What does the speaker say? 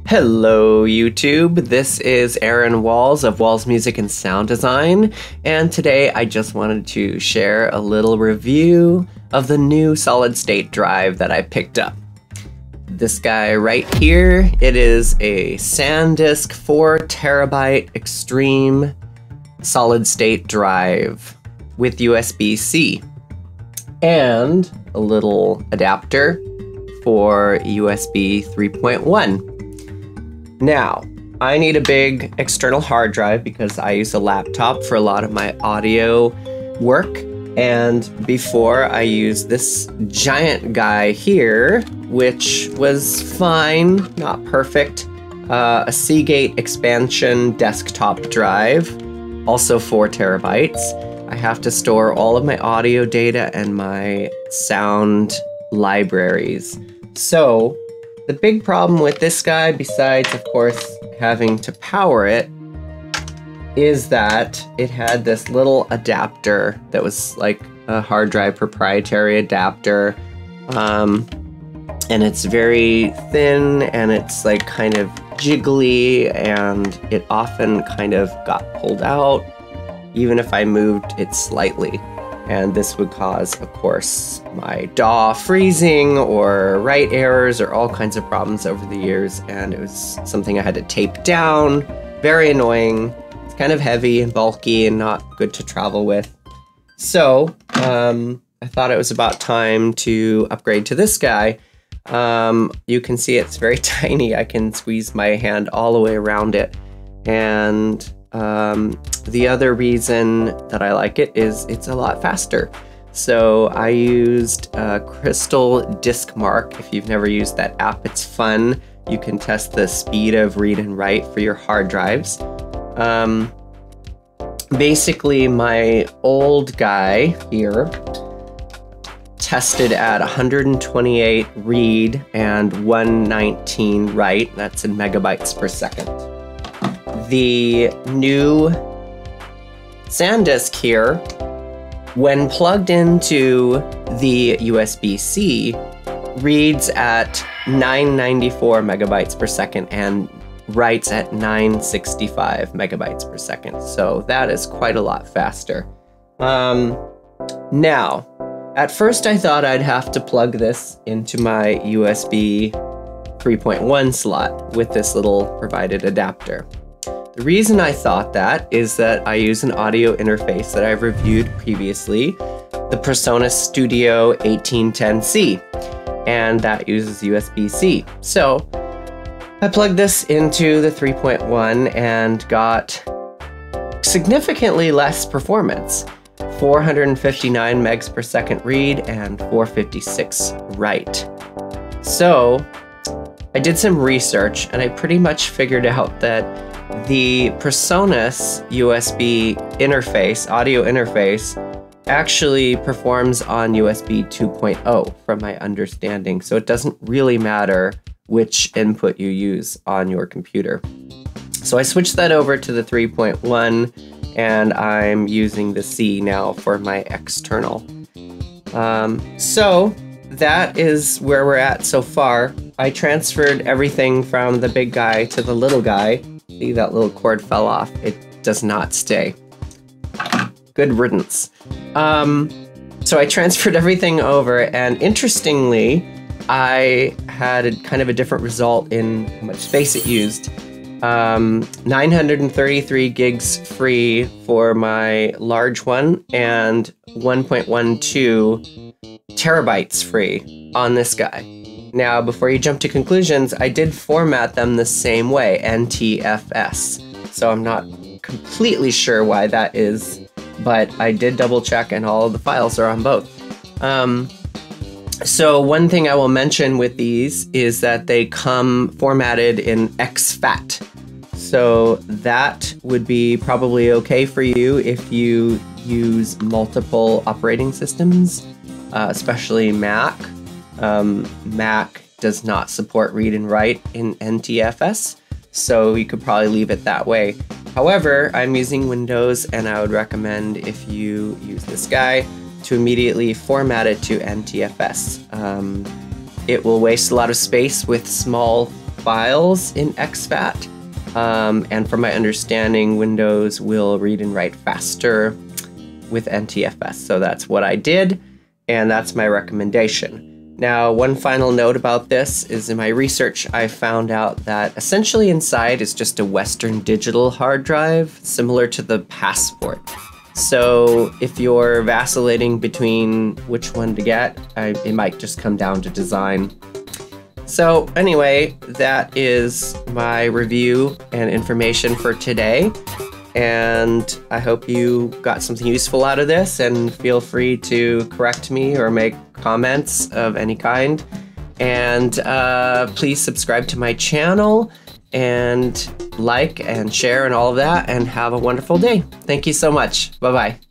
Hello YouTube, this is Aaron Walz of Walz Music and Sound Design, and today I just wanted to share a little review of the new solid state drive that I picked up. This guy right here, it is a SanDisk 4TB Extreme solid state drive with USB-C and a little adapter for USB 3.1. Now, I need a big external hard drive because I use a laptop for a lot of my audio work. And before I used this giant guy here, which was fine, not perfect, a Seagate expansion desktop drive, also 4 terabytes. I have to store all of my audio data and my sound libraries. So, the big problem with this guy, besides, of course, having to power it, is that it had this little adapter that was like a hard drive proprietary adapter. And it's very thin and it's like kind of jiggly and it often kind of got pulled out, even if I moved it slightly. And this would cause, of course, my DAW freezing or write errors or all kinds of problems over the years. And it was something I had to tape down. Very annoying. It's kind of heavy and bulky and not good to travel with. So I thought it was about time to upgrade to this guy. You can see it's very tiny. I can squeeze my hand all the way around it. And the other reason that I like it is it's a lot faster. So I used Crystal Disk Mark. If you've never used that app, it's fun. You can test the speed of read and write for your hard drives. Basically, my old guy here tested at 128 read and 119 write. That's in megabytes per second. The new SanDisk here, when plugged into the USB-C, reads at 994 megabytes per second and writes at 965 megabytes per second. So that is quite a lot faster. Now, at first I thought I'd have to plug this into my USB 3.1 slot with this little provided adapter. The reason I thought that is that I use an audio interface that I've reviewed previously, the PreSonus Studio 1810C, and that uses USB-C. So I plugged this into the 3.1 and got significantly less performance, 459 megs per second read and 456 write. So I did some research and I pretty much figured out that the PreSonus USB interface, audio interface, actually performs on USB 2.0 from my understanding. So it doesn't really matter which input you use on your computer. So I switched that over to the 3.1 and I'm using the C now for my external. So that is where we're at so far. I transferred everything from the big guy to the little guy. See, that little cord fell off. It does not stay. Good riddance. So I transferred everything over, and interestingly, I had kind of a different result in how much space it used. 933 gigs free for my large one, and 1.12 terabytes free on this guy. Now, before you jump to conclusions, I did format them the same way, NTFS. So I'm not completely sure why that is, but I did double check and all of the files are on both. So one thing I will mention with these is that they come formatted in exFAT. So that would be probably okay for you if you use multiple operating systems, especially Mac. Mac does not support read and write in NTFS, so you could probably leave it that way. However, I'm using Windows and I would recommend, if you use this guy, to immediately format it to NTFS. It will waste a lot of space with small files in exFAT. And from my understanding, Windows will read and write faster with NTFS. So that's what I did, and that's my recommendation. Now, one final note about this is in my research, I found out that essentially inside is just a Western Digital hard drive, similar to the Passport. So if you're vacillating between which one to get, it might just come down to design. So anyway, that is my review and information for today. And I hope you got something useful out of this, and feel free to correct me or make comments of any kind. And please subscribe to my channel and like and share and all of that, and have a wonderful day. Thank you so much. Bye-bye.